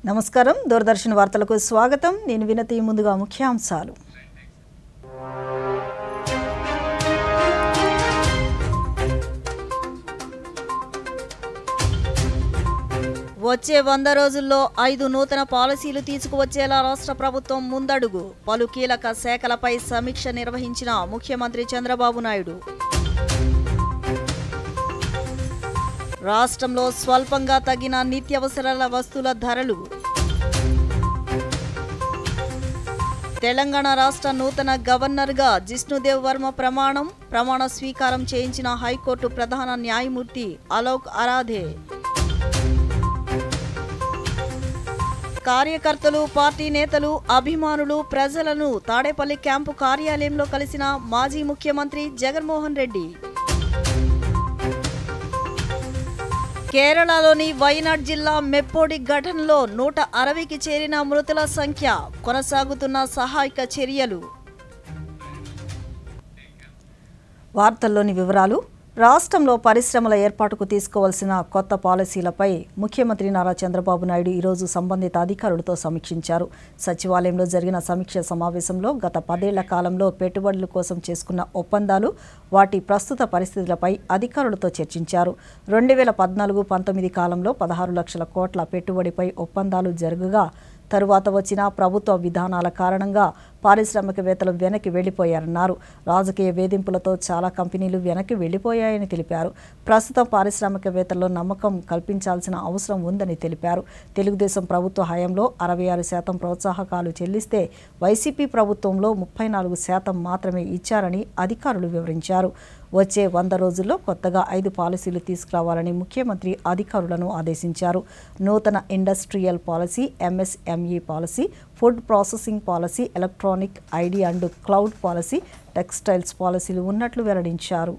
నమస్కారం దూరదర్శన్ వార్తలకు స్వాగతం నేను వినతి ముందుగా ముఖ్యాంశాలు వచ్చే 100 రోజుల్లో 5 నూతన పాలసీలు తీసుకువచ్చేలా రాష్ట్ర ప్రభుత్వం ముందడుగు పలు కీలక శాఖలపై సమీక్ష నిర్వహించిన ముఖ్యమంత్రి చంద్రబాబు నాయుడు రాష్ట్రంలో స్వల్పంగా తగ్గిన నిత్యావసరాల వస్తువుల ధరలు తెలంగాణ రాష్ట్ర నూతన గవర్నర్గా జిష్ణుదేవ్ వర్మ ప్రమాణ స్వీకారం చేయించిన హైకోర్టు ప్రధాన న్యాయమూర్తి అలోక్ అరాధే కార్యకర్తలు పార్టీ నేతలు అభిమానులు ప్రజలను తాడేపల్లి క్యాంపు కార్యాలయంలో కలిసిన మాజీ ముఖ్యమంత్రి జగన్మోహన్ రెడ్డి కేరళలోని వయనాడ్ జిల్లా మెప్పోడి ఘటనలో 160కి చేరిన మృతుల సంఖ్య కొనసాగుతున్న సహాయక చర్యలు వార్తల్లోని వివరాలు రాష్ట్రంలో పరిశ్రమల ఏర్పాటుకు తీసుకోవాల్సిన కొత్త పాలసీలపై ముఖ్యమంత్రి నారా చంద్రబాబు నాయుడు ఈరోజు సంబంధిత అధికారులతో సమీక్షించారు. సచివాలయంలో జరిగిన సమీక్ష సమావేశంలో గత 10 ఏళ్ల కాలంలో పెట్టుబడుల కోసం చేసుకున్న ఒప్పందాలు, వాటి ప్రస్తుత పరిస్థితులపై అధికారులతో చర్చించారు. 2014-19 కాలంలో 16 లక్షల కోట్ల పెట్టుబడిపై ఒప్పందాలు జరగగా తరువాత వచ్చిన ప్రభుత్వ విధానాల కారణంగా పారిశ్రామికవేత్తలు వెనక్కి వెళ్లిపోయారన్నారు. రాజకీయ వేధింపులతో చాలా కంపెనీలు వెనక్కి వెళ్లిపోయాయని తెలిపారు. ప్రస్తుతం పారిశ్రామికవేత్తల్లో నమ్మకం కల్పించాల్సిన అవసరం ఉందని తెలిపారు. తెలుగుదేశం ప్రభుత్వ హయాంలో 66% ప్రోత్సాహకాలు చెల్లిస్తే వైసీపీ ప్రభుత్వంలో 34% మాత్రమే ఇచ్చారని అధికారులు వివరించారు. వచ్చే 100 రోజుల్లో కొత్తగా 5 పాలసీలు తీసుకురావాలని ముఖ్యమంత్రి అధికారులను ఆదేశించారు. నూతన industrial policy, MSME policy, food processing policy, electronic ID and cloud policy, textiles పాలసీలు ఉన్నట్లు వెల్లడించారు.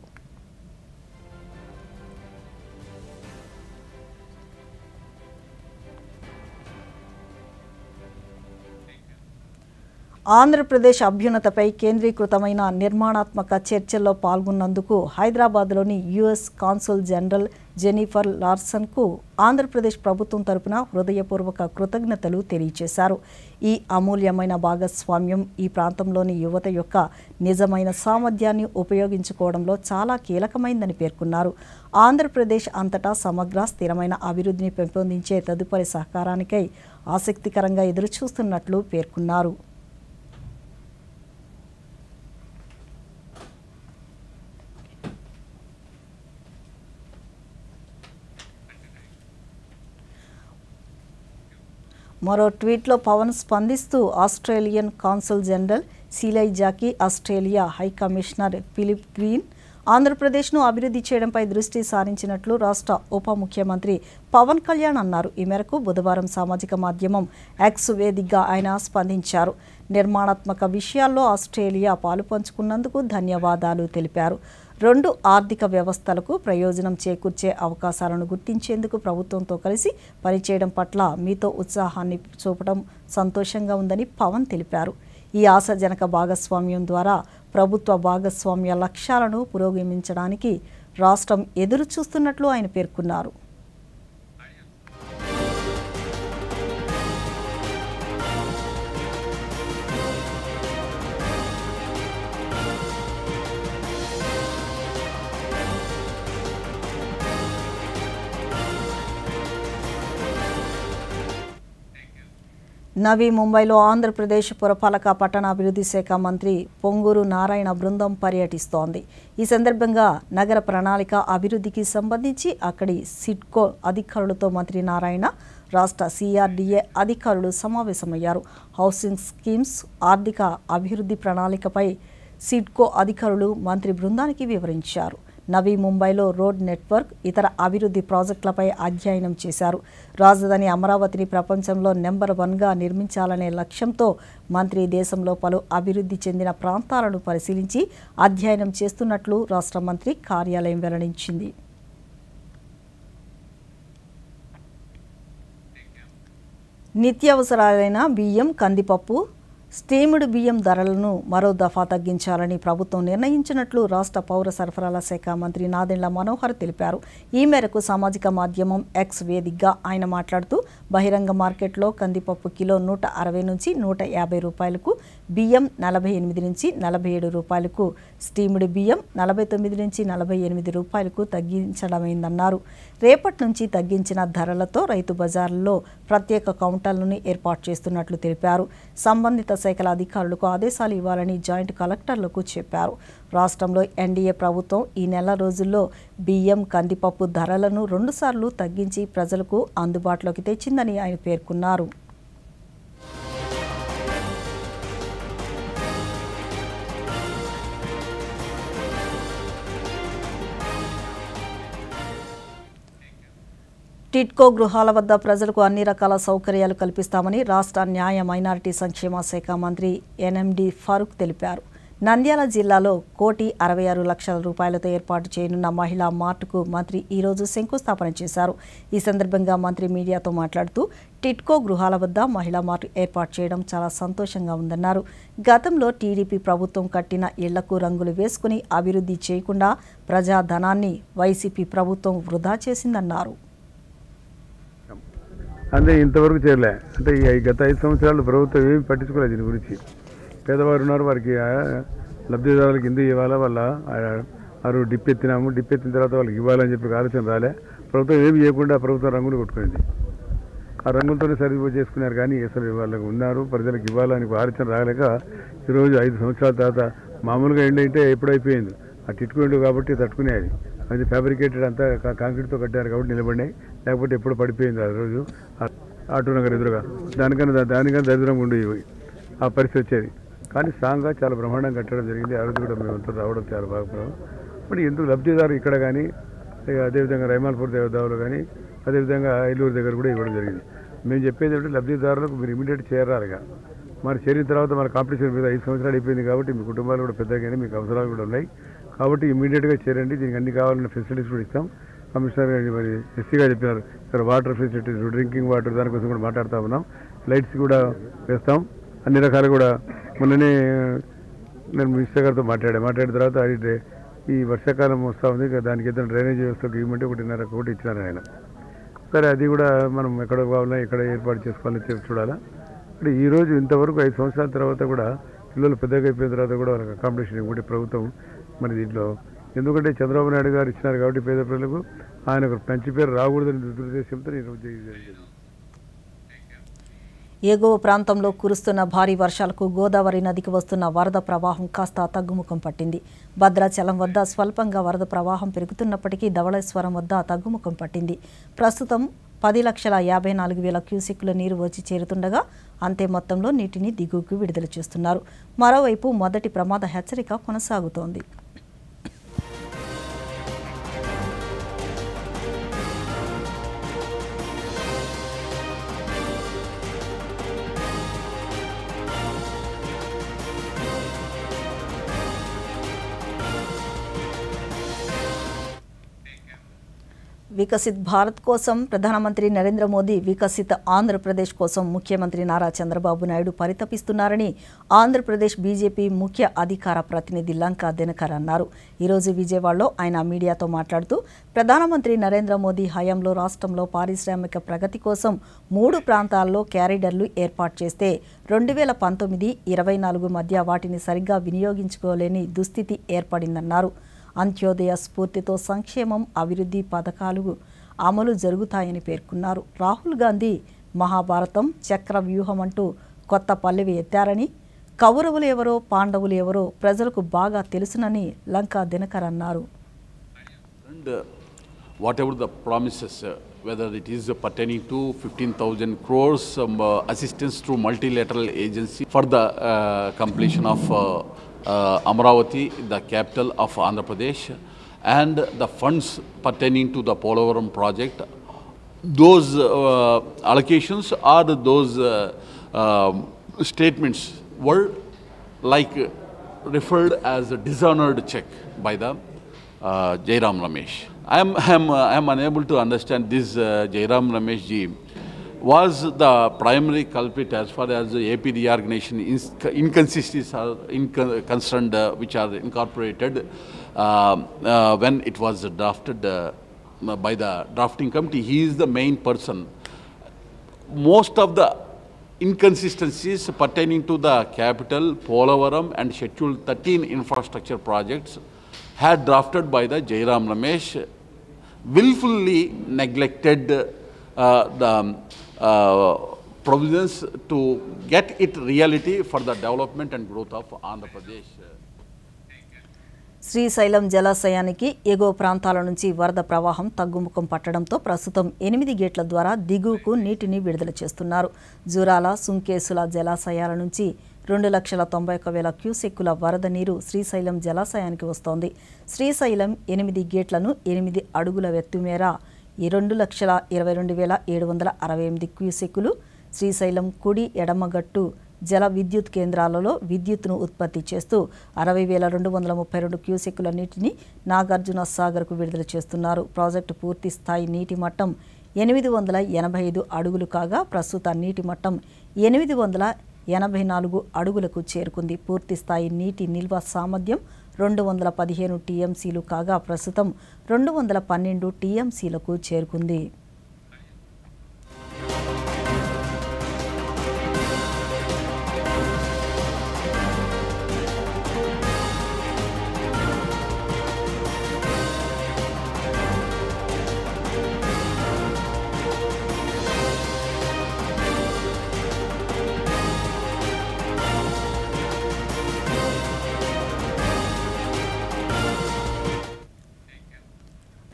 ఆంధ్రప్రదేశ్ అభ్యున్నతపై కేంద్రీకృతమైన నిర్మాణాత్మక చర్చల్లో పాల్గొన్నందుకు హైదరాబాద్లోని US consul general Jennifer లార్సన్కు Andhra Pradesh ప్రభుత్వం తరపున హృదయపూర్వక కృతజ్ఞతలు తెలియజేశారు. ఈ అమూల్యమైన భాగస్వామ్యం ఈ ప్రాంతంలోని యువత యొక్క నిజమైన సామర్థ్యాన్ని ఉపయోగించుకోవడంలో చాలా కీలకమైందని పేర్కొన్నారు. ఆంధ్రప్రదేశ్ అంతటా సమగ్ర స్థిరమైన అభివృద్ధిని పెంపొందించే తదుపరి సహకారానికై ఆసక్తికరంగా ఎదురుచూస్తున్నట్లు పేర్కొన్నారు. మరో ట్వీట్లో పవన్ స్పందిస్తూ Australian consul general Silai Zaki, Australia high commissioner Philip Green ఆంధ్రప్రదేశ్ను అభివృద్ధి చేయడంపై దృష్టి సారించినట్లు రాష్ట్ర ఉప ముఖ్యమంత్రి పవన్ కళ్యాణ్ అన్నారు. ఈ మేరకు బుధవారం సామాజిక మాధ్యమం ఎక్స్ వేదికగా ఆయన స్పందించారు. నిర్మాణాత్మక విషయాల్లో ఆస్ట్రేలియా పాలుపంచుకున్నందుకు ధన్యవాదాలు తెలిపారు. 2 ఆర్థిక వ్యవస్థలకు ప్రయోజనం చేకూర్చే అవకాశాలను గుర్తించేందుకు ప్రభుత్వంతో కలిసి పనిచేయడం పట్ల మీతో ఉత్సాహాన్ని చూపడం సంతోషంగా ఉందని పవన్ తెలిపారు. ఈ ఆశాజనక భాగస్వామ్యం ద్వారా ప్రభుత్వ భాగస్వామ్య లక్ష్యాలను పురోగమించడానికి రాష్ట్రం ఎదురు చూస్తున్నట్లు ఆయన పేర్కొన్నారు. నవీ ముంబైలో ఆంధ్రప్రదేశ్ పురపాలక పట్టణాభివృద్ధి శాఖ మంత్రి పొంగూరు నారాయణ బృందం పర్యటిస్తోంది. ఈ సందర్భంగా నగర ప్రణాళిక అభివృద్ధికి సంబంధించి అక్కడి సిడ్కో అధికారులతో మంత్రి నారాయణ, రాష్ట్ర సిఆర్డీఏ అధికారులు సమావేశమయ్యారు. హౌసింగ్ స్కీమ్స్, ఆర్థిక అభివృద్ధి ప్రణాళికపై సిడ్కో అధికారులు మంత్రి బృందానికి వివరించారు. నవీ ముంబైలో రోడ్ నెట్వర్క్, ఇతర అభివృద్ధి ప్రాజెక్టులపై అధ్యయనం చేశారు. రాజధాని అమరావతిని ప్రపంచంలో నెంబర్ 1గా నిర్మించాలనే లక్ష్యంతో మంత్రి దేశంలో పలు అభివృద్ధి చెందిన ప్రాంతాలను పరిశీలించి అధ్యయనం చేస్తున్నట్లు రాష్ట్ర మంత్రి కార్యాలయం వెల్లడించింది. నిత్యావసరాలైన బియ్యం, కందిపప్పు, స్టీమ్డ్ బియ్యం ధరలను మరో దఫా తగ్గించాలని ప్రభుత్వం నిర్ణయించినట్లు రాష్ట్ర పౌర సరఫరాల శాఖ మంత్రి నాదెండ్ల మనోహర్ తెలిపారు. ఈ మేరకు సామాజిక మాధ్యమం ఎక్స్ వేదికగా ఆయన మాట్లాడుతూ బహిరంగ మార్కెట్లో కందిపప్పు కిలో 160 నుంచి 150 రూపాయలకు, బియ్యం 48 నుంచి 47 రూపాయలకు, స్టీమ్డ్ బియ్యం 49 నుంచి 48 రూపాయలకు తగ్గించడమైందన్నారు. రేపటి నుంచి తగ్గించిన ధరలతో రైతు బజార్లలో ప్రత్యేక కౌంటర్లను ఏర్పాటు చేస్తున్నట్లు తెలిపారు. సంబంధిత శాఖల అధికారులకు ఆదేశాలు ఇవ్వాలని జాయింట్ కలెక్టర్లకు చెప్పారు. రాష్ట్రంలో ఎన్డీఏ ప్రభుత్వం ఈ నెల రోజుల్లో బియ్యం, కందిపప్పు ధరలను 2 సార్లు తగ్గించి ప్రజలకు అందుబాటులోకి తెచ్చిందని ఆయన పేర్కొన్నారు. టిడ్కో గృహాల వద్ద ప్రజలకు అన్ని రకాల సౌకర్యాలు కల్పిస్తామని రాష్ట్ర న్యాయ మైనారిటీ సంక్షేమ శాఖ మంత్రి ఎన్ఎండి ఫరూక్ తెలిపారు. నంద్యాల జిల్లాలో 1,66,00,000 రూపాయలతో ఏర్పాటు చేయనున్న మహిళా మార్టుకు మంత్రి ఈరోజు శంకుస్థాపన చేశారు. ఈ సందర్భంగా మంత్రి మీడియాతో మాట్లాడుతూ టిడ్కో గృహాల వద్ద మహిళా మార్టు ఏర్పాటు చేయడం చాలా సంతోషంగా ఉందన్నారు. గతంలో టీడీపీ ప్రభుత్వం కట్టిన ఇళ్లకు రంగులు వేసుకుని అభివృద్ధి చేయకుండా ప్రజాధనాన్ని వైసీపీ ప్రభుత్వం వృధా చేసిందన్నారు. అంటే ఇంతవరకు చేయలే. అంటే ఈ గత 5 సంవత్సరాలు ప్రభుత్వం ఏమి పట్టించుకోలేదు దీని గురించి. పేదవారు ఉన్నారు, వారికి లబ్ధిదారులకు ఎందుకు ఇవ్వాలా, వాళ్ళ వారు డిప్ ఎత్తినాము, డిప్ ఎత్తిన తర్వాత వాళ్ళకి ఇవ్వాలని చెప్పి ఆలోచన రాలే. ప్రభుత్వం ఏమి చేయకుండా ప్రభుత్వం రంగులు కొట్టుకునేది. ఆ రంగులతోనే సరిపోయి చేసుకున్నారు. కానీ అసలు వాళ్ళకి ఉన్నారు, ప్రజలకు ఇవ్వాలని ఆలోచన రాలేక ఈరోజు 5 సంవత్సరాల తర్వాత మామూలుగా ఏంటంటే ఎప్పుడైపోయింది ఆ టిట్కుండు కాబట్టి తట్టుకునేది. అది ఫ్యాబ్రికేటెడ్ అంతా కాంక్రీట్తో కట్టారు కాబట్టి నిలబడినాయి. లేకపోతే ఎప్పుడు పడిపోయింది ఆ రోజు ఆటో నగర్ ఎదురుగా. దానికన్నా దరిద్రంగా ఉండేవి ఆ పరిస్థితి వచ్చేది. కానీ స్ట్రాంగ్గా చాలా బ్రహ్మాండంగా కట్టడం జరిగింది. ఆ రోజు కూడా మేమంతా రావడం చాలా బాగా. మరి ఎందుకు లబ్ధిదారు ఇక్కడ కానీ, అదేవిధంగా రైమాల్పూర్ దేవదావులు కానీ, అదేవిధంగా ఐలూరు దగ్గర కూడా ఇవ్వడం జరిగింది. మేము చెప్పేది ఏంటంటే లబ్ధిదారులకు మీరు ఇమీడియట్ చేరాలిగా. మరి చేరిన తర్వాత మన కాంపిటీషన్ మీద 5 సంవత్సరాలు అయిపోయింది కాబట్టి మీ కుటుంబాలు కూడా పెద్దగానే మీకు అవసరాలు కూడా ఉన్నాయి కాబట్టి ఇమీడియట్గా చేరండి. దీనికి అన్ని కావాలన్న ఫెసిలిటీస్ కూడా ఇస్తాం. కమిషనర్ గారు మరి ఎస్సీగా చెప్పినారు, ఇక్కడ వాటర్ ఫెసిలిటీస్, డ్రింకింగ్ వాటర్ దానికోసం కూడా మాట్లాడుతూ ఉన్నాం. లైట్స్ కూడా వేస్తాం. అన్ని రకాలు కూడా మొన్ననే నేను మినిస్టర్ గారితో మాట్లాడిన తర్వాత ఈ వర్షాకాలం వస్తూ ఉంది, దానికి ఏదైనా డ్రైనేజ్ వ్యవస్థకు ఇవ్వమంటే 1.5 కోటి ఇచ్చినారు ఆయన. సరే అది కూడా మనం ఎక్కడ కావాలన్నా ఎక్కడ ఏర్పాటు చేసుకోవాలని చూడాలా. అంటే ఈరోజు ఇంతవరకు 5 సంవత్సరాల తర్వాత కూడా పిల్లలు పెద్దగా అయిపోయిన తర్వాత కూడా వాళ్ళకి అకామిడేషన్ ఇవ్వకుంటే ప్రభుత్వం మరి దీంట్లో ఎందుకంటే చంద్రబాబు నాయుడు గారు ఇచ్చినారు కాబట్టి పేద ప్రజలకు ఆయనకు మంచి పేరు రాకూడదని దురుద్దేశంతో నేను జరిగింది. ఎగువ ప్రాంతంలో కురుస్తున్న భారీ వర్షాలకు గోదావరి నదికి వస్తున్న వరద ప్రవాహం కాస్త తగ్గుముఖం పట్టింది. భద్రాచలం వద్ద స్వల్పంగా వరద ప్రవాహం పెరుగుతున్నప్పటికీ ధవళేశ్వరం వద్ద తగ్గుముఖం పట్టింది. ప్రస్తుతం 10,54,000 క్యూసెక్కుల నీరు వచ్చి చేరుతుండగా అంతే మొత్తంలో నీటిని దిగువకు విడుదల చేస్తున్నారు. మరోవైపు మొదటి ప్రమాద హెచ్చరిక కొనసాగుతోంది. వికసిత్ భారత్ కోసం ప్రధానమంత్రి నరేంద్ర మోదీ వికసిత ఆంధ్రప్రదేశ్ కోసం ముఖ్యమంత్రి నారా చంద్రబాబు నాయుడు పరితపిస్తున్నారని ఆంధ్రప్రదేశ్ బీజేపీ ముఖ్య అధికార ప్రతినిధి లంకా దినకర్ అన్నారు. ఈరోజు విజయవాడలో ఆయన మీడియాతో మాట్లాడుతూ ప్రధానమంత్రి నరేంద్ర మోదీ హయాంలో రాష్ట్రంలో పారిశ్రామిక ప్రగతి కోసం 3 ప్రాంతాల్లో క్యారిడర్లు ఏర్పాటు చేస్తే 2019-24 మధ్య వాటిని సరిగ్గా వినియోగించుకోలేని దుస్థితి ఏర్పడిందన్నారు. అంత్యోదయ స్ఫూర్తితో సంక్షేమం, అభివృద్ధి పథకాలు అమలు జరుగుతాయని పేర్కొన్నారు. రాహుల్ గాంధీ మహాభారతం చక్ర వ్యూహం అంటూ కొత్త పల్లవి ఎత్తారని, కౌరవులు ఎవరో పాండవులు ఎవరో ప్రజలకు బాగా తెలుసునని లంకా దినకర్ అన్నారు. Whatever the promises, whether it is pertaining to 15,000 crores assistance through multilateral agency for the completion of Amravati, the capital of Andhra Pradesh, and the funds pertaining to the Polavaram project, those allocations or those statements were like referred as a dishonored check by the Jairam Ramesh. I am unable to understand this Jairam Ramesh ji was the primary culprit as far as the AP reorganization inconsistencies are concerned, which are incorporated when it was drafted by the drafting committee. He is the main person. Most of the inconsistencies pertaining to the capital, Polavaram and Schedule 13 infrastructure projects had drafted by the Jairam Ramesh willfully neglected the provisions to get it reality for the development and growth of Andhra Pradesh. Srisailam జలాశయానికి ఎగువ ప్రాంతాల నుంచి వరద ప్రవాహం తగ్గుముఖం పట్టడంతో ప్రస్తుతం 8 గేట్ల ద్వారా దిగువకు నీటిని విడుదల చేస్తున్నారు. జూరాల, సుంకేసుల జలాశయాల నుంచి 2,91,000 క్యూసెక్కుల వరద నీరు శ్రీశైలం జలాశయానికి వస్తోంది. శ్రీశైలం 8 గేట్లను 8 అడుగుల ఎత్తు మేర 2,22,768 క్యూసెక్కులు శ్రీశైలం కుడి ఎడమగట్టు జల విద్యుత్ కేంద్రాలలో విద్యుత్తును ఉత్పత్తి చేస్తూ 60,232 క్యూసెక్కుల నీటిని నాగార్జున సాగర్కు విడుదల చేస్తున్నారు. ప్రాజెక్టు పూర్తి స్థాయి నీటి మట్టం 885 అడుగులు కాగా ప్రస్తుత నీటి మట్టం 884 అడుగులకు చేరుకుంది. పూర్తి స్థాయి నీటి నిల్వ సామర్థ్యం 215 టీఎంసీలు కాగా ప్రస్తుతం 212 టీఎంసీలకు చేరుకుంది.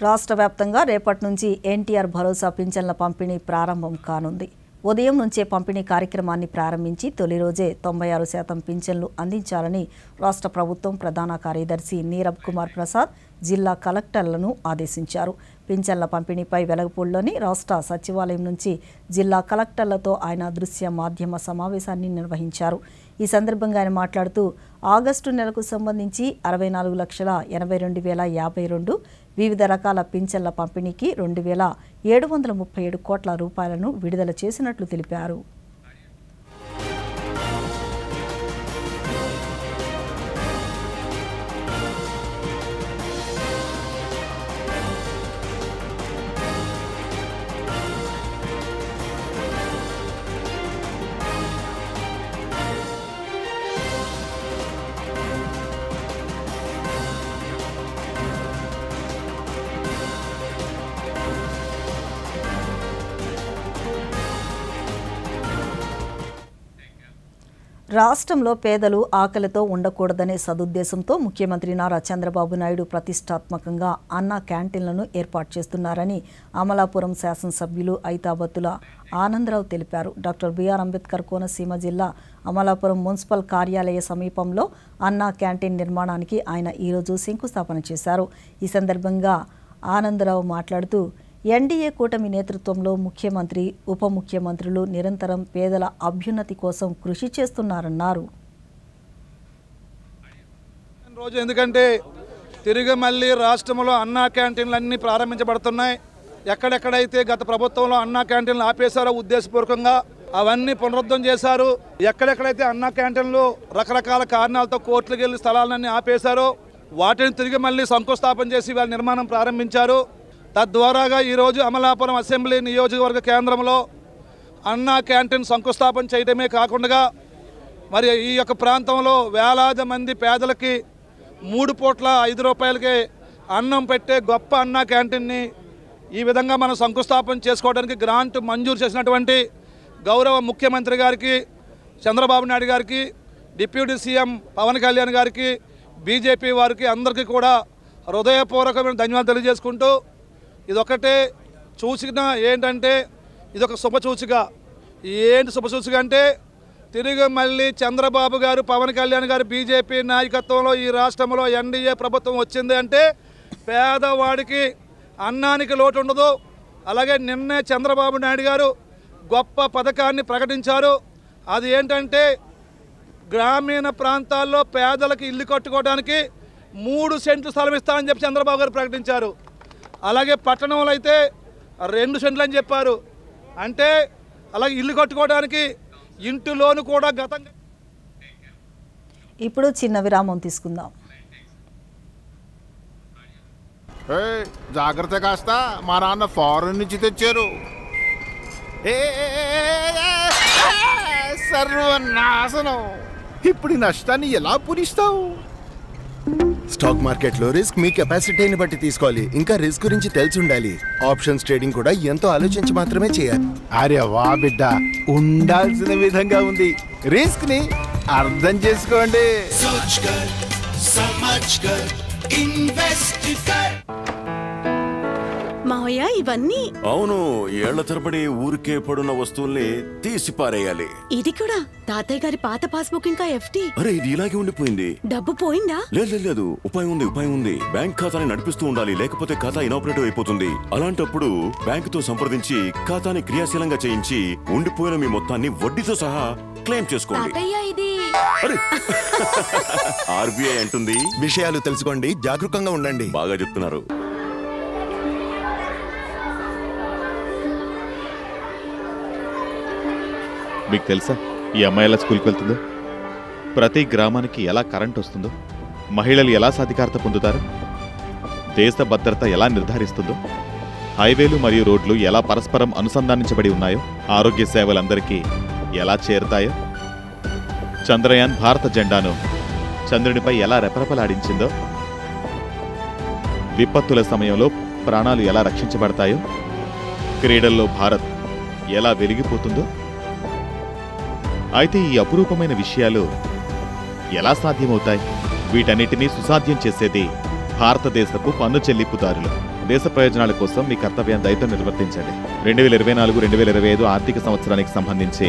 రాష్ట్ర వ్యాప్తంగా రేపటి నుంచి ఎన్టీఆర్ భరోసా పింఛన్ల పంపిణీ ప్రారంభం కానుంది. ఉదయం నుంచే పంపిణీ కార్యక్రమాన్ని ప్రారంభించి తొలి రోజే 96% పింఛన్లు అందించాలని రాష్ట్ర ప్రభుత్వం ప్రధాన కార్యదర్శి నీరబ్ కుమార్ ప్రసాద్ జిల్లా కలెక్టర్లను ఆదేశించారు. పింఛన్ల పంపిణీపై వెలగపూడిలోని రాష్ట్ర సచివాలయం నుంచి జిల్లా కలెక్టర్లతో ఆయన దృశ్య మాధ్యమ సమావేశాన్ని నిర్వహించారు. ఈ సందర్భంగా ఆయన మాట్లాడుతూ ఆగస్టు నెలకు సంబంధించి 64,82,052 వివిధ రకాల పింఛన్ల పంపిణీకి 2,737 కోట్ల రూపాయలను విడుదల చేసినట్లు తెలిపారు. రాష్ట్రంలో పేదలు ఆకలితో ఉండకూడదనే సదుద్దేశంతో ముఖ్యమంత్రి నారా చంద్రబాబు నాయుడు ప్రతిష్టాత్మకంగా అన్నా క్యాంటీన్లను ఏర్పాటు చేస్తున్నారని అమలాపురం శాసనసభ్యులు ఐతాబత్తుల ఆనందరావు తెలిపారు. డాక్టర్ బిఆర్ అంబేద్కర్ కోనసీమ జిల్లా అమలాపురం మున్సిపల్ కార్యాలయ సమీపంలో అన్నా క్యాంటీన్ నిర్మాణానికి ఆయన ఈరోజు శంకుస్థాపన చేశారు. ఈ సందర్భంగా ఆనందరావు మాట్లాడుతూ ఎన్డీఏ కూటమి నేతృత్వంలో ముఖ్యమంత్రి, ఉప ముఖ్యమంత్రులు నిరంతరం పేదల అభ్యున్నతి కోసం కృషి చేస్తున్నారన్నారు. రోజు ఎందుకంటే తిరిగి మళ్ళీ రాష్ట్రంలో అన్నా క్యాంటీన్లన్నీ ప్రారంభించబడుతున్నాయి. ఎక్కడెక్కడైతే గత ప్రభుత్వంలో అన్నా క్యాంటీన్లు ఆపేశారో ఉద్దేశపూర్వకంగా అవన్నీ పునరుద్ధరణ చేశారు. ఎక్కడెక్కడైతే అన్నా క్యాంటీన్లు రకరకాల కారణాలతో కోర్టులకు వెళ్ళి స్థలాలన్నీ ఆపేశారో వాటిని తిరిగి మళ్ళీ శంకుస్థాపన చేసి వాళ్ళ నిర్మాణం ప్రారంభించారు. తద్వారాగా ఈరోజు అమలాపురం అసెంబ్లీ నియోజకవర్గ కేంద్రంలో అన్నా క్యాంటీన్ శంకుస్థాపన చేయడమే కాకుండా మరి ఈ యొక్క ప్రాంతంలో వేలాది మంది పేదలకి 3 పూట్ల 5 రూపాయలకే అన్నం పెట్టే గొప్ప అన్నా క్యాంటీన్ని ఈ విధంగా మనం శంకుస్థాపన చేసుకోవడానికి గ్రాంట్ మంజూరు చేసినటువంటి గౌరవ ముఖ్యమంత్రి గారికి, చంద్రబాబు నాయుడు గారికి, డిప్యూటీ సీఎం పవన్ కళ్యాణ్ గారికి, బీజేపీ వారికి అందరికీ కూడా హృదయపూర్వకమైన ధన్యవాదాలు తెలియజేసుకుంటూ ఇదొకటే సూచిక ఏంటంటే ఇదొక శుభసూచిక. ఏంటి శుభసూచిక అంటే తిరిగి మళ్ళీ చంద్రబాబు గారు, పవన్ కళ్యాణ్ గారు బీజేపీ నాయకత్వంలో ఈ రాష్ట్రంలో ఎన్డీఏ ప్రభుత్వం వచ్చింది అంటే పేదవాడికి అన్నానికి లోటు ఉండదు. అలాగే నిన్నే చంద్రబాబు నాయుడు గారు గొప్ప పథకాన్ని ప్రకటించారు. అది ఏంటంటే గ్రామీణ ప్రాంతాల్లో పేదలకు ఇల్లు కట్టుకోవడానికి 3 సెంట్లు స్థలం ఇస్తామని చెప్పి చంద్రబాబు గారు ప్రకటించారు. అలాగే పట్టణంలో అయితే 2 సెంట్లు అని చెప్పారు. అంటే అలాగే ఇల్లు కట్టుకోవడానికి ఇంటి లోను కూడా గతంగా. ఇప్పుడు చిన్న విరామం తీసుకుందాం. జాగ్రత్త కాస్త, మా నాన్న ఫారెన్ నుంచి తెచ్చారు. సర్వనాశనం. ఇప్పుడు ఈ నష్టాన్ని ఎలా పూరిస్తావు? స్టాక్ మార్కెట్లో రిస్క్ మీ కెపాసిటీని బట్టి తీసుకోవాలి. ఇంకా రిస్క్ గురించి తెలిసి ఉండాలి. ఆప్షన్స్ ట్రేడింగ్ కూడా ఎంతో ఆలోచించి మాత్రమే చేయాలి. అరే వా బిడ్డ, ఉండాల్సిన విధంగా ఉంది. రిస్క్ ని అర్థం చేసుకోండి. మావయ్య ఇవన్నీ అవును, ఏళ్ల తరబడి ఊరికే పడున్న వస్తువుల్ని తీసి పారేయాలి. ఇది కూడా తాతయ్య గారి పాత పాస్బుక్ ఇంకా ఎఫ్డి. అరే, ఇది ఇలాగే ఉండిపోయింది. డబ్బు పోయిందా? లేదు, ఉపాయం ఉంది. బ్యాంక్ ఖాతాని నడిపిస్తూ ఉండాలి, లేకపోతే ఖాతా ఇనాపరేటివ్ అయిపోతుంది. అలాంటప్పుడు బ్యాంకుతో సంప్రదించి ఖాతాని క్రియాశీలంగా చేయించి ఉండిపోయిన మీ మొత్తాన్ని వడ్డీతో సహా క్లెయిమ్ చేసుకోండి. ఆర్బీఐ అంటుంది, విషయాలు తెలుసుకోండి, జాగరూకంగా ఉండండి. బాగా చెప్తున్నారు. మీకు తెలుసా ఈ అమ్మాయి ఎలా స్కూల్కి వెళ్తుందో, ప్రతి గ్రామానికి ఎలా కరెంట్ వస్తుందో, మహిళలు ఎలా సాధికారత పొందుతారో, దేశ భద్రత ఎలా నిర్ధారిస్తుందో, హైవేలు మరియు రోడ్లు ఎలా పరస్పరం అనుసంధానించబడి ఉన్నాయో, ఆరోగ్య సేవలందరికీ ఎలా చేరుతాయో, చంద్రయాన్ భారత జెండాను చంద్రునిపై ఎలా రెపరెపలాడించిందో, విపత్తుల సమయంలో ప్రాణాలు ఎలా రక్షించబడతాయో, క్రీడల్లో భారత్ ఎలా వెలిగిపోతుందో. అయితే ఈ అపురూపమైన విషయాలు ఎలా సాధ్యమవుతాయి? వీటన్నిటినీ సుసాధ్యం చేసేది భారతదేశపు పన్ను చెల్లింపుదారులు. దేశ ప్రయోజనాల కోసం మీ కర్తవ్యాన్ని దయతో నిర్వర్తించండి. 2024-2025 ఆర్థిక సంవత్సరానికి సంబంధించి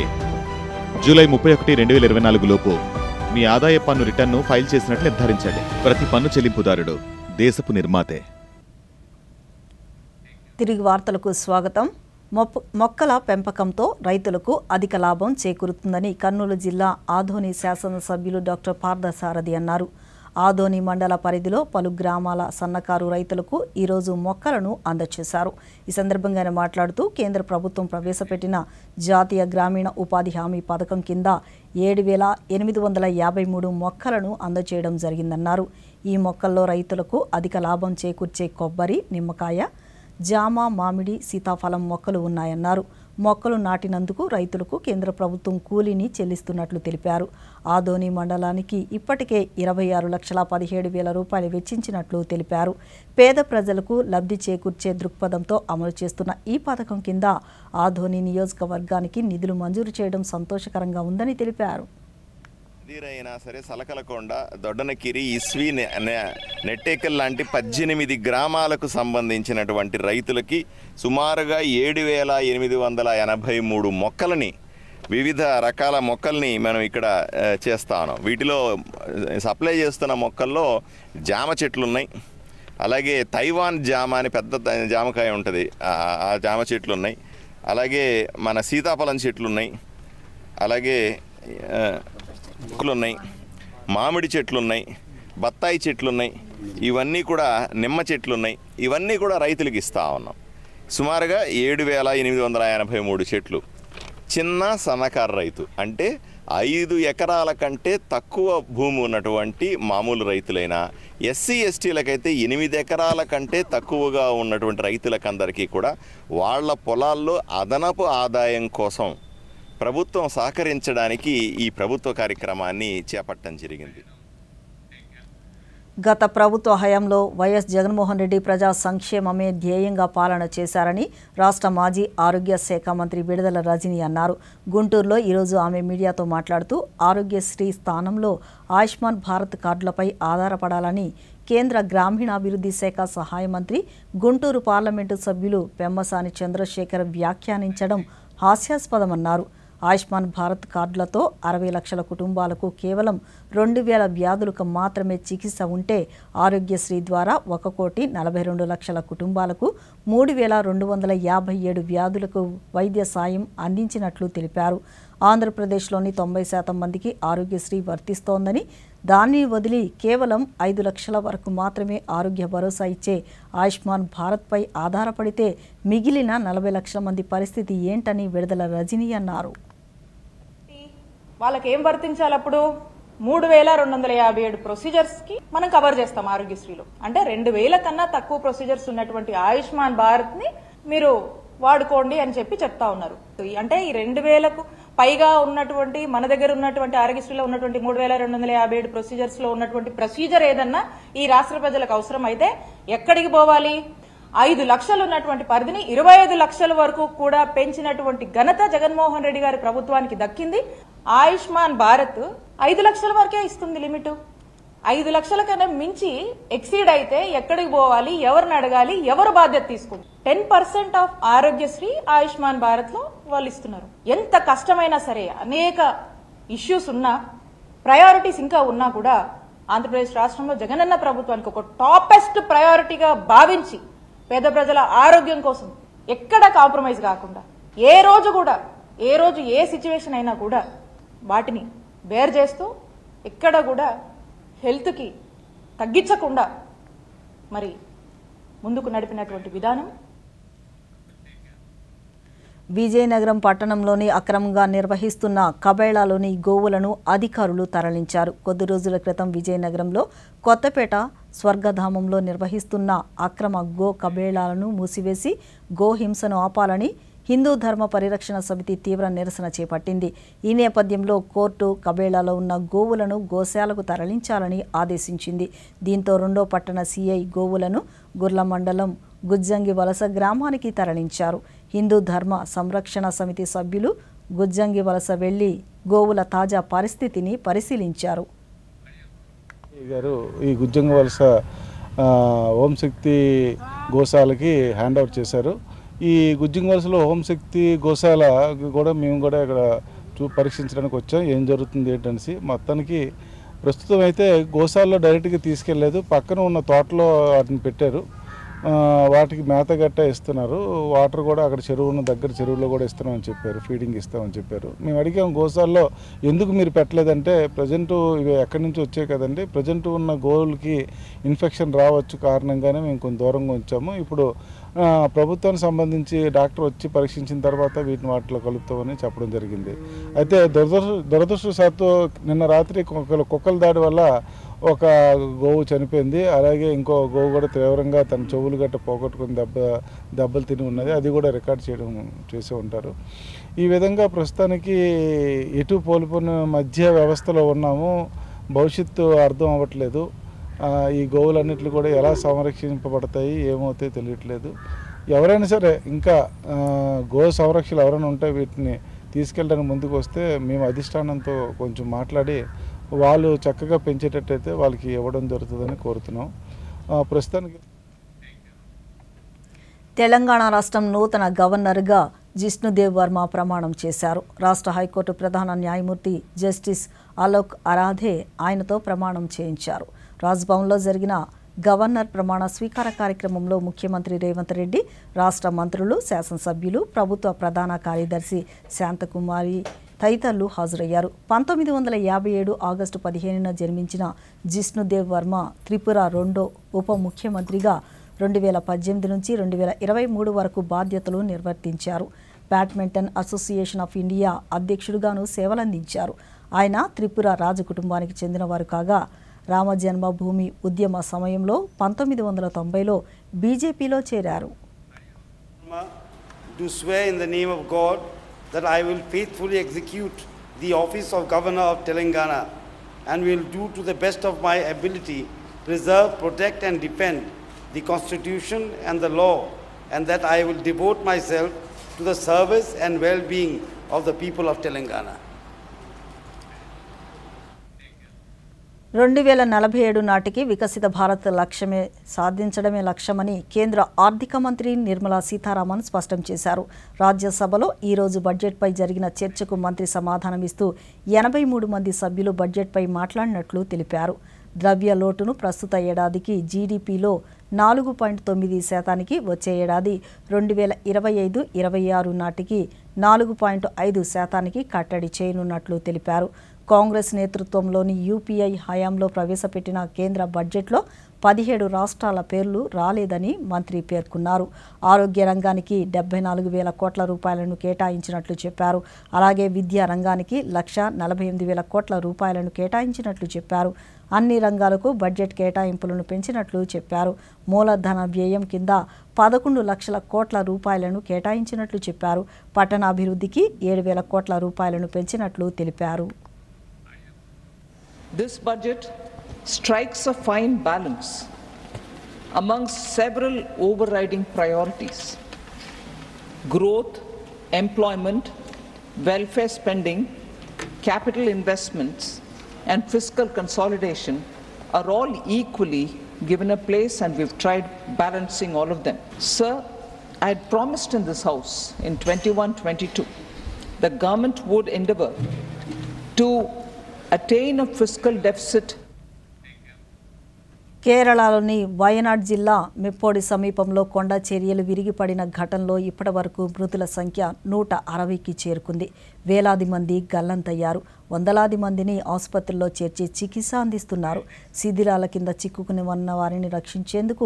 జూలై 31, 2024 లోపు మీ ఆదాయ పన్ను రిటర్న్ను ఫైల్ చేసినట్లు నిర్ధారించండి. ప్రతి పన్ను చెల్లింపుదారుడు దేశపు నిర్మాతే. తిరిగి వార్తలకు స్వాగతం. మొక్కల పెంపకంతో రైతులకు అధిక లాభం చేకూరుతుందని కర్నూలు జిల్లా ఆదోని శాసనసభ్యులు డాక్టర్ పార్థసారథి అన్నారు. ఆదోని మండల పరిధిలో పలు గ్రామాల సన్నకారు రైతులకు ఈరోజు మొక్కలను అందజేశారు. ఈ సందర్భంగా ఆయన మాట్లాడుతూ కేంద్ర ప్రభుత్వం ప్రవేశపెట్టిన జాతీయ గ్రామీణ ఉపాధి హామీ పథకం కింద 7,853 మొక్కలను అందజేయడం జరిగిందన్నారు. ఈ మొక్కల్లో రైతులకు అధిక లాభం చేకూర్చే కొబ్బరి, నిమ్మకాయ, జామ, మామిడి, సీతాఫలం మొక్కలు ఉన్నాయన్నారు. మొక్కలు నాటినందుకు రైతులకు కేంద్ర ప్రభుత్వం కూలీని చెల్లిస్తున్నట్లు తెలిపారు. ఆదోని మండలానికి ఇప్పటికే 26,17,000 రూపాయలు వెచ్చించినట్లు తెలిపారు. పేద ప్రజలకు లబ్ధి చేకూర్చే దృక్పథంతో అమలు చేస్తున్న ఈ పథకం కింద ఆదోని నియోజకవర్గానికి నిధులు మంజూరు చేయడం సంతోషకరంగా ఉందని తెలిపారు. అయినా సరే సలకలకొండ, దొడ్డనకిరి, ఇస్వి, నెట్టేకల్ లాంటి 18 గ్రామాలకు సంబంధించినటువంటి రైతులకి సుమారుగా 7,883 మొక్కలని, వివిధ రకాల మొక్కల్ని మనం ఇక్కడ చేస్తా ఉన్నాం. వీటిలో సప్లై చేస్తున్న మొక్కల్లో జామ చెట్లు ఉన్నాయి, అలాగే తైవాన్ జామ అని పెద్ద జామకాయ ఉంటుంది, ఆ జామ చెట్లు ఉన్నాయి, అలాగే మన సీతాఫలం చెట్లు ఉన్నాయి, అలాగే మొక్కలున్నాయి, మామిడి చెట్లున్నాయి, బత్తాయి చెట్లున్నాయి, ఇవన్నీ కూడా నిమ్మ చెట్లున్నాయి. ఇవన్నీ కూడా రైతులకు ఇస్తూ ఉన్నాం. సుమారుగా 7,883 చెట్లు. చిన్న సన్నకారు రైతు అంటే 5 ఎకరాల కంటే తక్కువ భూమి ఉన్నటువంటి మామూలు రైతులైనా, ఎస్సీ ఎస్టీలకైతే 8 ఎకరాల కంటే తక్కువగా ఉన్నటువంటి రైతులకందరికీ కూడా వాళ్ళ పొలాల్లో అదనపు ఆదాయం కోసం ప్రభుత్వం సహకరించడానికి ఈ ప్రభుత్వ కార్యక్రమాన్ని చేపట్టడం జరిగింది. గత ప్రభుత్వ హయాంలో వైఎస్ జగన్మోహన్ రెడ్డి ప్రజా సంక్షేమమే ధ్యేయంగా పాలన చేశారని రాష్ట్ర మాజీ ఆరోగ్య శాఖ మంత్రి విడుదల రజని అన్నారు. గుంటూరులో ఈరోజు ఆమె మీడియాతో మాట్లాడుతూ ఆరోగ్యశ్రీ స్థానంలో ఆయుష్మాన్ భారత్ కార్డులపై ఆధారపడాలని కేంద్ర గ్రామీణాభివృద్ధి శాఖ సహాయ మంత్రి, గుంటూరు పార్లమెంటు సభ్యులు పెమ్మసాని చంద్రశేఖర్ వ్యాఖ్యానించడం హాస్యాస్పదమన్నారు. ఆయుష్మాన్ భారత్ కార్డులతో 60 లక్షల కుటుంబాలకు కేవలం 2,000 వ్యాధులకు మాత్రమే చికిత్స ఉంటే, ఆరోగ్యశ్రీ ద్వారా 1,42 లక్షల కుటుంబాలకు 3,257 వ్యాధులకు వైద్య సాయం అందించినట్లు తెలిపారు. ఆంధ్రప్రదేశ్లోని 90% మందికి ఆరోగ్యశ్రీ వర్తిస్తోందని, దాన్ని వదిలి కేవలం 5 లక్షల వరకు మాత్రమే ఆరోగ్య భరోసా ఇచ్చే ఆయుష్మాన్ భారత్పై ఆధారపడితే మిగిలిన 40 లక్షల మంది పరిస్థితి ఏంటని విడుదల రజనీ అన్నారు. వాళ్ళకి ఏం వర్తించాలి? అప్పుడు 3257 ప్రొసీజర్స్కి మనం కవర్ చేస్తాం ఆరోగ్యశ్రీలో. అంటే 2000 కన్నా తక్కువ ప్రొసీజర్స్ ఉన్నటువంటి ఆయుష్మాన్ భారత్ని మీరు వాడుకోండి అని చెప్పి చెప్తా ఉన్నారు. అంటే ఈ 2000కు పైగా ఉన్నటువంటి మన దగ్గర ఉన్నటువంటి ఆరోగ్యశ్రీలో ఉన్నటువంటి 3257 ప్రొసీజర్స్ లో ఉన్నటువంటి ప్రొసీజర్ ఏదన్నా ఈ రాష్ట్ర ప్రజలకు అవసరం అయితే ఎక్కడికి పోవాలి? 5 లక్షలు ఉన్నటువంటి పరిధిని 25 లక్షల వరకు కూడా పెంచినటువంటి ఘనత జగన్మోహన్ రెడ్డి గారి ప్రభుత్వానికి దక్కింది. ఆయుష్మాన్ భారత్ 5 లక్షల వరకే ఇస్తుంది లిమిట్. 5 లక్షల కన్నా మించి ఎక్సీడ్ అయితే ఎక్కడికి పోవాలి, ఎవరిని అడగాలి, ఎవరు బాధ్యత తీసుకుంటారు? 10% ఆఫ్ ఆరోగ్యశ్రీ ఆయుష్మాన్ భారత్ లో వాళ్ళు ఇస్తున్నారు. ఎంత కష్టమైనా సరే, అనేక ఇష్యూస్ ఉన్నా, ప్రయారిటీస్ ఇంకా ఉన్నా కూడా ఆంధ్రప్రదేశ్ రాష్ట్రంలో జగనన్న ప్రభుత్వానికి ఒక టాపెస్ట్ ప్రయారిటీగా భావించి పేద ప్రజల ఆరోగ్యం కోసం ఎక్కడ కాంప్రమైజ్ కాకుండా ఏ రోజు ఏ సిచ్యువేషన్ అయినా కూడా వాటిని బేర్ చేస్తూ ఎక్కడ కూడా హెల్త్కి తగ్గించకుండా మరి ముందుకు నడిపినటువంటి విధానం. విజయనగరం పట్టణంలోని అక్రమంగా నిర్వహిస్తున్న కబేళాలోని గోవులను అధికారులు తరలించారు. కొద్ది రోజుల క్రితం విజయనగరంలో కొత్తపేట స్వర్గధామంలో నిర్వహిస్తున్న అక్రమ గో కబేళాలను మూసివేసి గోహింసను ఆపాలని హిందూ ధర్మ పరిరక్షణ సమితి తీవ్ర నిరసన చేపట్టింది. ఈ నేపథ్యంలో కోర్టు కబేళాలో ఉన్న గోవులను గోశాలకు తరలించాలని ఆదేశించింది. దీంతో రెండో పట్టణ సిఐ గోవులను గుర్ల మండలం గుజ్జంగి వలస గ్రామానికి తరలించారు. హిందూ ధర్మ సంరక్షణ సమితి సభ్యులు గుజ్జంగి వలస వెళ్లి గోవుల తాజా పరిస్థితిని పరిశీలించారు. ఈ గుజ్జంగి వలస ఓంశక్తి గోశాలకి హ్యాండ్ ఓవర్ చేశారు. ఈ గుజ్జంగి వలసలో హోంశక్తి గోశాల కూడా మేము కూడా ఇక్కడ పరీక్షించడానికి వచ్చాం, ఏం జరుగుతుంది ఏంటనేసి. మొత్తానికి ప్రస్తుతం అయితే గోశాలలో డైరెక్ట్గా తీసుకెళ్లేదు, పక్కన ఉన్న తోటలో వాటిని పెట్టారు. వాటికి మేత గట్ట ఇస్తున్నారు, వాటర్ కూడా అక్కడ చెరువున్న దగ్గర చెరువులో కూడా ఇస్తున్నామని చెప్పారు, ఫీడింగ్ ఇస్తామని చెప్పారు. మేము అడిగాం గోశాలలో ఎందుకు మీరు పెట్టలేదంటే ప్రజెంట్ ఇవి ఎక్కడి నుంచి వచ్చాయి కదండి, ప్రజెంట్ ఉన్న గోవులకి ఇన్ఫెక్షన్ రావచ్చు కారణంగానే మేము కొంచెం దూరంగా ఉంచాము. ఇప్పుడు ప్రభుత్వానికి సంబంధించి డాక్టర్ వచ్చి పరీక్షించిన తర్వాత వీటిని వాటిలో కలుపుతామని చెప్పడం జరిగింది. అయితే దురదృష్టవశాత్తు నిన్న రాత్రి కుక్కల దాడి వల్ల ఒక గోవు చనిపోయింది. అలాగే ఇంకో గోవు కూడా తీవ్రంగా తన చెవులు గట్ట పోగొట్టుకుని దెబ్బలు తిని ఉన్నది, అది కూడా రికార్డ్ చేసి ఉంటారు. ఈ విధంగా ప్రస్తుతానికి ఎటు పోలిపోయిన మధ్య వ్యవస్థలో ఉన్నాము, భవిష్యత్తు అర్థం అవ్వట్లేదు. ఈ గోవులన్నింటినీ కూడా ఎలా సంరక్షింపబడతాయి ఏమవుతాయి తెలియట్లేదు. ఎవరైనా సరే ఇంకా గో సంరక్షణలు ఎవరైనా ఉంటే వీటిని తీసుకెళ్ళడానికి ముందుకు వస్తే మేము అధిష్టానంతో కొంచెం మాట్లాడి వాళ్ళు చక్కగా పెంచేటట్టయితే వాళ్ళకి ఇవ్వడం జరుగుతుందని కోరుతున్నాం. ప్రస్తుతానికి తెలంగాణ రాష్ట్రం నూతన గవర్నర్గా జిష్ణుదేవ్ వర్మ ప్రమాణం చేశారు. రాష్ట్ర హైకోర్టు ప్రధాన న్యాయమూర్తి జస్టిస్ అలోక్ అరాధే ఆయనతో ప్రమాణం చేయించారు. రాజ్భవన్లో జరిగిన గవర్నర్ ప్రమాణ స్వీకార కార్యక్రమంలో ముఖ్యమంత్రి రేవంత్ రెడ్డి, రాష్ట్ర మంత్రులు, శాసనసభ్యులు, ప్రభుత్వ ప్రధాన కార్యదర్శి శాంతకుమారి తదితరులు హాజరయ్యారు. 1957 ఆగస్టు 15న జన్మించిన జిష్ణుదేవ్ వర్మ త్రిపుర రెండో ఉప ముఖ్యమంత్రిగా 2018 నుంచి 2023 వరకు బాధ్యతలు నిర్వర్తించారు. బ్యాడ్మింటన్ అసోసియేషన్ ఆఫ్ ఇండియా అధ్యక్షుడిగాను సేవలందించారు. ఆయన త్రిపుర రాజకుటుంబానికి చెందినవారు కాగా రామ జన్మభూమి ఉద్యమ సమయంలో 1990లో బీజేపీలో చేరారు. To swear in the name of God that I will faithfully execute the office of Governor of Telangana and will do to the best of my ability preserve, protect and defend the Constitution and the law, and that I will devote myself to the service and well-being of the people of Telangana. 2047 నాటికి వికసిత భారత్ లక్ష్యమే సాధించడమే లక్ష్యమని కేంద్ర ఆర్థిక మంత్రి నిర్మలా సీతారామన్ స్పష్టం చేశారు. రాజ్యసభలో ఈరోజు బడ్జెట్పై జరిగిన చర్చకు మంత్రి సమాధానమిస్తూ 83 మంది సభ్యులు బడ్జెట్పై మాట్లాడినట్లు తెలిపారు. ద్రవ్య లోటును ప్రస్తుత ఏడాదికి జీడీపీలో 4.9%, వచ్చే ఏడాది 2025-26 నాటికి 4.5%కి కట్టడి చేయనున్నట్లు తెలిపారు. కాంగ్రెస్ నేతృత్వంలోని యూపీఐ హయాంలో ప్రవేశపెట్టిన కేంద్ర బడ్జెట్లో 17 రాష్ట్రాల పేర్లు రాలేదని మంత్రి పేర్కొన్నారు. ఆరోగ్య రంగానికి 74,000 కోట్ల రూపాయలను కేటాయించినట్లు చెప్పారు. అలాగే విద్యా రంగానికి 1,48,000 కోట్ల రూపాయలను కేటాయించినట్లు చెప్పారు. అన్ని రంగాలకు బడ్జెట్ కేటాయింపులను పెంచినట్లు చెప్పారు. మూలధన వ్యయం కింద 11 లక్షల కోట్ల రూపాయలను కేటాయించినట్లు చెప్పారు. పట్టణాభివృద్ధికి 7,000 కోట్ల రూపాయలను పెంచినట్లు తెలిపారు. This budget strikes a fine balance amongst several overriding priorities. Growth, employment, welfare spending, capital investments, and fiscal consolidation are all equally given a place, and we've tried balancing all of them. Sir, I had promised in this House in 21-22 the government would endeavour to attain a fiscal deficit. కేరళలోని వయనాడ్ జిల్లా మెప్పోడి సమీపంలో కొండ చర్యలు విరిగిపడిన ఘటనలో ఇప్పటివరకు మృతుల సంఖ్య 160కి చేరుకుంది. వేలాది మంది గల్లంతయ్యారు. వందలాది మందిని ఆసుపత్రుల్లో చేర్చి చికిత్స అందిస్తున్నారు. శిథిలాల కింద చిక్కుకుని ఉన్న వారిని రక్షించేందుకు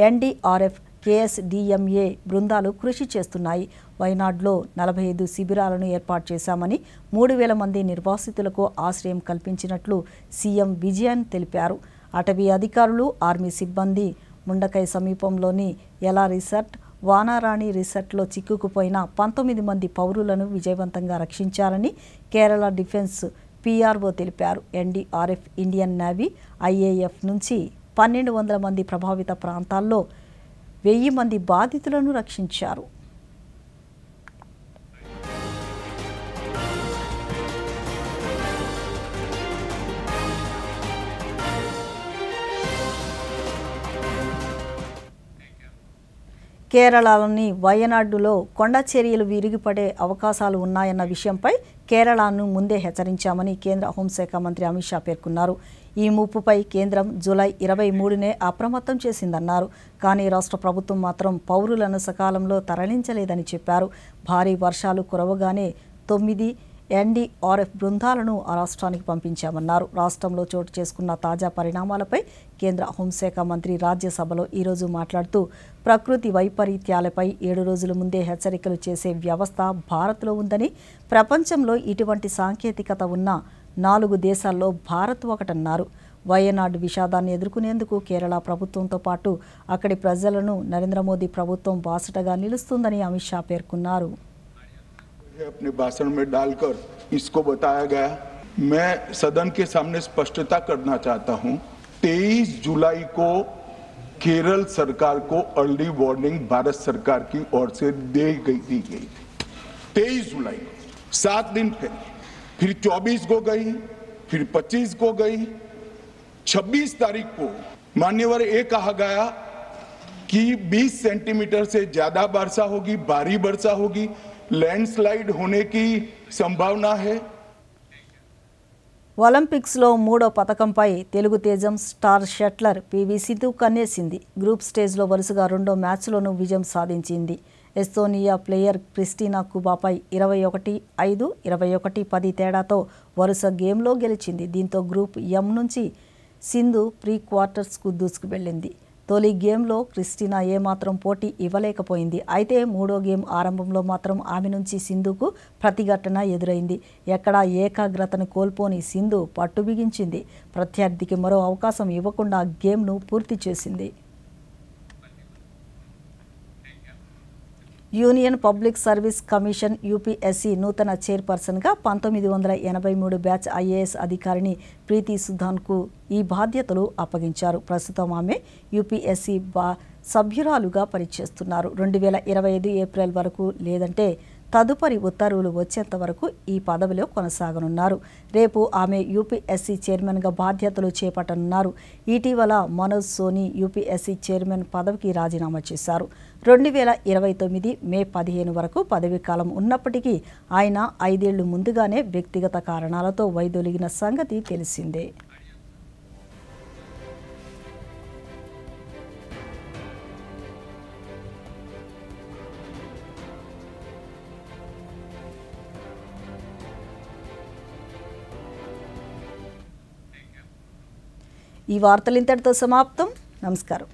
ఎన్డీఆర్ఎఫ్, కేఎస్డీఎంఏ బృందాలు కృషి చేస్తున్నాయి. వయనాడ్లో 45 శిబిరాలను ఏర్పాటు చేశామని, 3,000 మంది నిర్వాసితులకు ఆశ్రయం కల్పించినట్లు సీఎం విజయన్ తెలిపారు. అటవీ అధికారులు, ఆర్మీ సిబ్బంది ముండకై సమీపంలోని ఎలా రిసార్ట్, వానారాణి రిసార్ట్లో చిక్కుకుపోయిన 19 మంది పౌరులను విజయవంతంగా రక్షించారని కేరళ డిఫెన్స్ పీఆర్ఓ తెలిపారు. ఎన్డీఆర్ఎఫ్, ఇండియన్ నేవీ, ఐఏఎఫ్ నుంచి 1,200 మంది ప్రభావిత ప్రాంతాల్లో 1000 మంది బాధితులను రక్షించారు. కేరళలోని వయనాడులో కొండ చర్యలు విరిగిపడే అవకాశాలు ఉన్నాయన్న విషయంపై కేరళను ముందే హెచ్చరించామని కేంద్ర హోంశాఖ మంత్రి అమిత్ షా పేర్కొన్నారు. ఈ ముప్పుపై కేంద్రం జూలై 23నే అప్రమత్తం చేసిందన్నారు. కానీ రాష్ట్ర ప్రభుత్వం మాత్రం పౌరులను సకాలంలో తరలించలేదని చెప్పారు. భారీ వర్షాలు కురవగానే 9 ఎన్డీఆర్ఎఫ్ బృందాలను ఆ రాష్ట్రానికి పంపించామన్నారు. రాష్ట్రంలో చోటు చేసుకున్న తాజా పరిణామాలపై కేంద్ర హోంశాఖ మంత్రి రాజ్యసభలో ఈరోజు మాట్లాడుతూ ప్రకృతి వైపరీత్యాలపై 7 రోజుల ముందే హెచ్చరికలు చేసే వ్యవస్థ భారత్లో ఉందని, ప్రపంచంలో ఇటువంటి సాంకేతికత ఉన్న 4 దేశాల్లో భారత్ ఒకటన్నారు. వయనాడ్ విషాదాన్ని ఎదుర్కొనేందుకు కేరళ ప్రభుత్వంతో పాటు అక్కడి ప్రజలను నరేంద్ర మోదీ ప్రభుత్వం బాసటగా నిలుస్తుందని అమిత్ షా పేర్కొన్నారు. अपने भाषण में डालकर इसको बताया गया। मैं सदन के सामने स्पष्टता करना चाहता हूं, 23 जुलाई को केरल सरकार को अर्ली वार्निंग भारत सरकार की ओर से दी गई 23 जुलाई, 7 दिन फिर 24 को गई, फिर 25 को गई, 26 तारीख को मान्यवर ये कहा गया कि 20 सेंटीमीटर से ज्यादा वर्षा होगी, भारी वर्षा होगी, लैंडस्लाइड होने की संभावना है. ఒలింపిక్స్లో 3వ పతకంపై తెలుగు తేజం స్టార్ షట్లర్ పీవీ సింధు కన్నేసింది. గ్రూప్ స్టేజ్లో వరుసగా 2వ మ్యాచ్లోనూ విజయం సాధించింది. ఎస్తోనియా ప్లేయర్ క్రిస్టినా కుబాపై 21-5, 21-10 తేడాతో వరుస గేమ్లో గెలిచింది. దీంతో గ్రూప్ ఎం నుంచి సింధు ప్రీ క్వార్టర్స్కు దూసుకు వెళ్ళింది. తొలి గేమ్లో క్రిస్టినా ఏమాత్రం పోటీ ఇవ్వలేకపోయింది. అయితే 3వ గేమ్ ఆరంభంలో మాత్రం ఆమె నుంచి సింధుకు ప్రతిఘటన ఎదురైంది. ఎక్కడా ఏకాగ్రతను కోల్పోని సింధు పట్టు బిగించింది. ప్రత్యర్థికి మరో అవకాశం ఇవ్వకుండా గేమ్ను పూర్తి చేసింది. Union public service commission UPSC నూతన చైర్పర్సన్గా 1983 బ్యాచ్ ఐఏఎస్ అధికారిని ప్రీతి సుధాన్కు ఈ బాధ్యతలు అప్పగించారు. ప్రస్తుతం ఆమె యూపీఎస్సీ సభ్యురాలుగా పనిచేస్తున్నారు. 2025 ఏప్రిల్ వరకు లేదంటే తదుపరి ఉత్తర్వులు వచ్చేంత వరకు ఈ పదవిలో కొనసాగనున్నారు. రేపు ఆమె యూపీఎస్సీ చైర్మన్గా బాధ్యతలు చేపట్టనున్నారు. ఇటీవల మనోజ్ సోని యూపీఎస్సీ చైర్మన్ పదవికి రాజీనామా చేశారు. 2029 మే 15 వరకు పదవీ కాలం ఉన్నప్పటికీ ఆయన 5 ఏళ్లు ముందుగానే వ్యక్తిగత కారణాలతో వైదొలిగిన సంగతి తెలిసిందే. ఈ వార్తలు ఇంతటితో సమాప్తం. నమస్కారం.